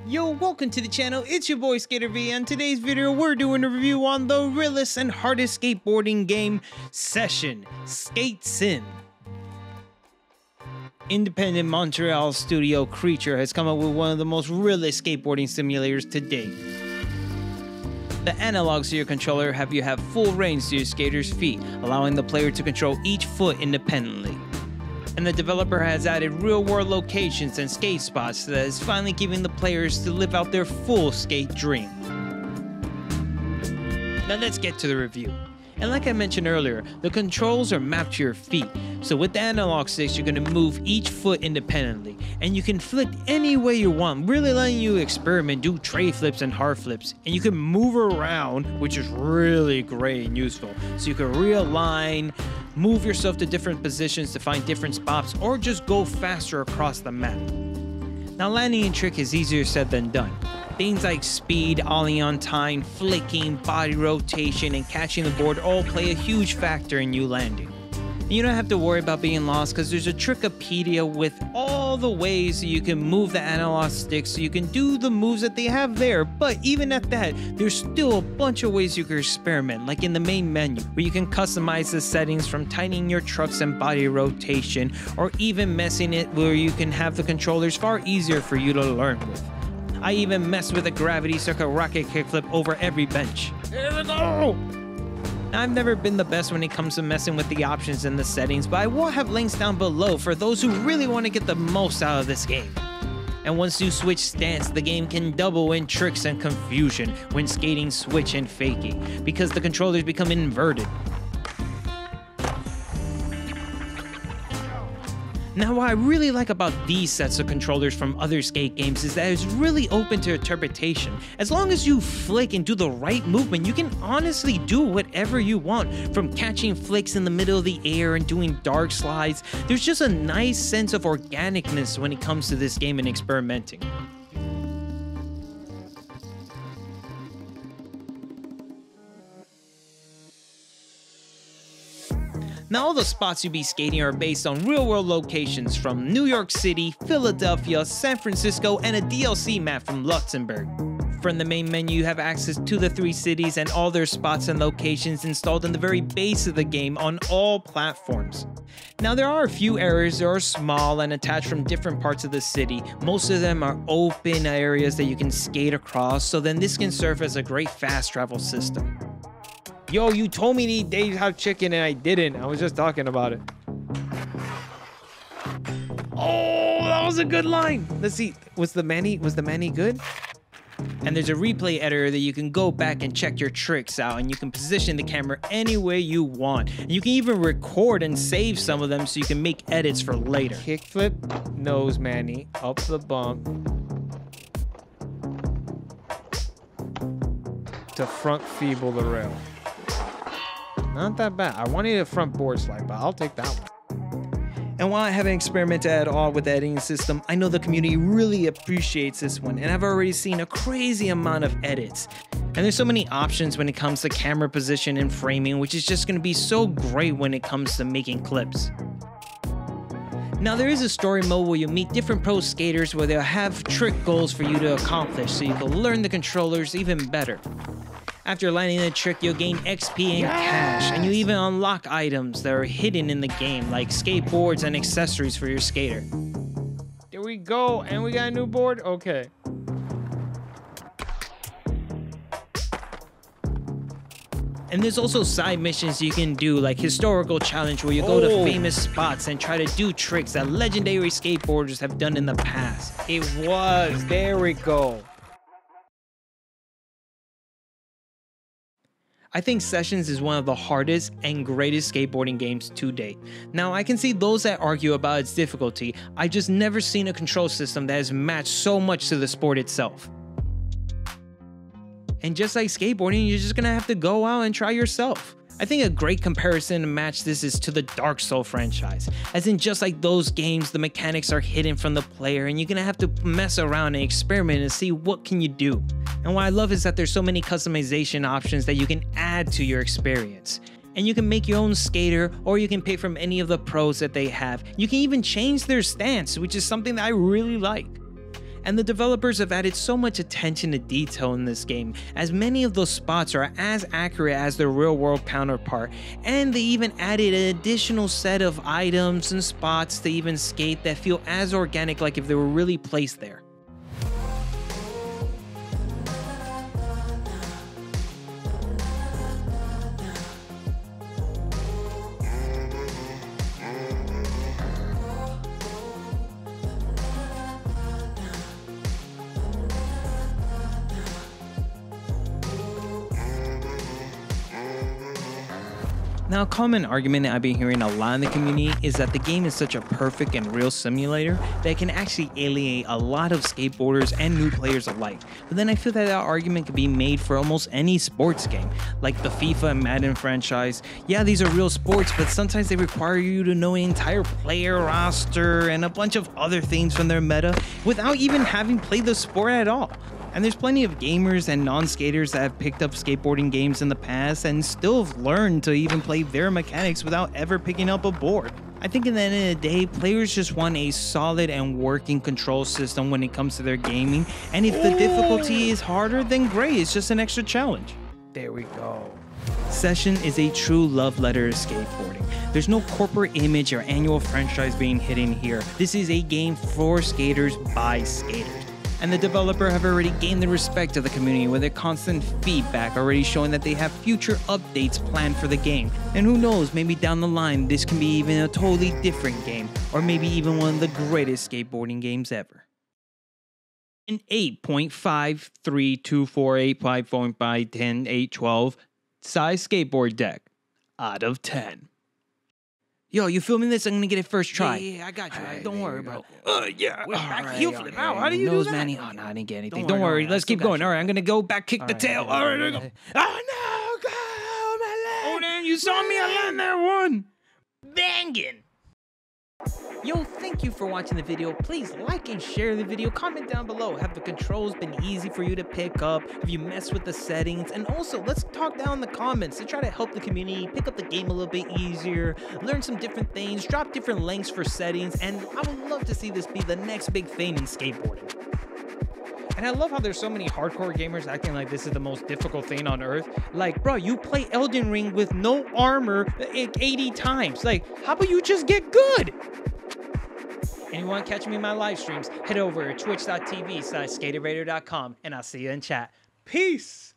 Yo, welcome to the channel, it's your boy Skater V, and today's video we're doing a review on the realest and hardest skateboarding game, Session Skate Sim. Independent Montreal studio Creature has come up with one of the most realist skateboarding simulators to date. The analogs to your controller have you have full range to your skater's feet, allowing the player to control each foot independently. And the developer has added real-world locations and skate spots that is finally giving the players to live out their full skate dream. Now let's get to the review. And like I mentioned earlier, the controls are mapped to your feet. So with the analog sticks, you're going to move each foot independently. And you can flick any way you want, really letting you experiment, do tray flips and hard flips. And you can move around, which is really great and useful. So you can realign, move yourself to different positions to find different spots, or just go faster across the map. Now landing a trick is easier said than done. Things like speed, ollie on time, flicking, body rotation, and catching the board all play a huge factor in you landing. And you don't have to worry about being lost because there's a Trickopedia with all the ways you can move the analog sticks so you can do the moves that they have there. But even at that, there's still a bunch of ways you can experiment, like in the main menu, where you can customize the settings from tightening your trucks and body rotation, or even messing it where you can have the controllers far easier for you to learn with. I even messed with a gravity circle rocket kickflip over every bench. Here we go! I've never been the best when it comes to messing with the options and the settings, but I will have links down below for those who really want to get the most out of this game. And once you switch stance, the game can double in tricks and confusion when skating, switch, and faking, because the controllers become inverted. Now, what I really like about these sets of controllers from other skate games is that it's really open to interpretation. As long as you flick and do the right movement, you can honestly do whatever you want, from catching flicks in the middle of the air and doing dark slides. There's just a nice sense of organicness when it comes to this game and experimenting. Now all the spots you'll be skating are based on real-world locations from New York City, Philadelphia, San Francisco, and a DLC map from Luxembourg. From the main menu, you have access to the 3 cities and all their spots and locations installed in the very base of the game on all platforms. Now there are a few areas that are small and attached from different parts of the city. Most of them are open areas that you can skate across, so then this can serve as a great fast travel system. Yo, you told me to eat Dave's Hot Chicken and I didn't. I was just talking about it. Oh, that was a good line. Let's see. Was the Manny good? And there's a replay editor that you can go back and check your tricks out, and you can position the camera any way you want. And you can even record and save some of them so you can make edits for later. Kickflip, nose Manny, up the bump. To front feeble the rail. Not that bad. I wanted a front board slide, but I'll take that one. And while I haven't experimented at all with the editing system, I know the community really appreciates this one, and I've already seen a crazy amount of edits. And there's so many options when it comes to camera position and framing, which is just going to be so great when it comes to making clips. Now there is a story mode where you meet different pro skaters where they'll have trick goals for you to accomplish, so you can learn the controllers even better. After landing the trick, you'll gain XP and cash, and you even unlock items that are hidden in the game, like skateboards and accessories for your skater. There we go, and we got a new board? Okay. And there's also side missions you can do, like Historical Challenge, where you go to famous spots and try to do tricks that legendary skateboarders have done in the past. There we go. I think Sessions is one of the hardest and greatest skateboarding games to date. Now, I can see those that argue about its difficulty. I've just never seen a control system that has matched so much to the sport itself. And just like skateboarding, you're just gonna have to go out and try yourself. I think a great comparison to match this is to the Dark Souls franchise, as in just like those games, the mechanics are hidden from the player and you're gonna have to mess around and experiment and see what can you do. And what I love is that there's so many customization options that you can add to your experience. And you can make your own skater, or you can pick from any of the pros that they have. You can even change their stance, which is something that I really like. And the developers have added so much attention to detail in this game, as many of those spots are as accurate as their real world counterpart, and they even added an additional set of items and spots to even skate that feel as organic, like if they were really placed there. Now, a common argument that I've been hearing a lot in the community is that the game is such a perfect and real simulator that it can actually alienate a lot of skateboarders and new players alike. But then I feel that argument could be made for almost any sports game, like the FIFA and Madden franchise. Yeah, these are real sports, but sometimes they require you to know an entire player roster and a bunch of other things from their meta without even having played the sport at all. And there's plenty of gamers and non-skaters that have picked up skateboarding games in the past and still have learned to even play their mechanics without ever picking up a board. I think at the end of the day, players just want a solid and working control system when it comes to their gaming, and if the difficulty is harder, then great, it's just an extra challenge. There we go. Session is a true love letter to skateboarding. There's no corporate image or annual franchise being hidden here. This is a game for skaters by skaters. And the developer have already gained the respect of the community with their constant feedback already showing that they have future updates planned for the game. And who knows, maybe down the line this can be even a totally different game, or maybe even one of the greatest skateboarding games ever. An 8.53248.5.10.812 size skateboard deck out of 10. Yo, you filming this? I'm gonna get it first try. Yeah, I got you. Right, don't worry, bro. Yeah. Back heel flip out. How do you do that? Manny. Oh, no, I didn't get anything. Don't worry. Let's keep going. All right, I'm gonna go back, kick the tail. All right, there we go. Oh no, God, my leg. Oh, man, you saw me. I landed that one. Banging. Yo, thank you for watching the video. Please like and share the video. Comment down below. Have the controls been easy for you to pick up? Have you messed with the settings? And also, let's talk down in the comments to try to help the community pick up the game a little bit easier, learn some different things, drop different links for settings, and I would love to see this be the next big thing in skateboarding. And I love how there's so many hardcore gamers acting like this is the most difficult thing on earth. Like, bro, you play Elden Ring with no armor 80 times. Like, how about you just get good? And you want to catch me in my live streams, head over to twitch.tv/skatervader.com, and I'll see you in chat. Peace!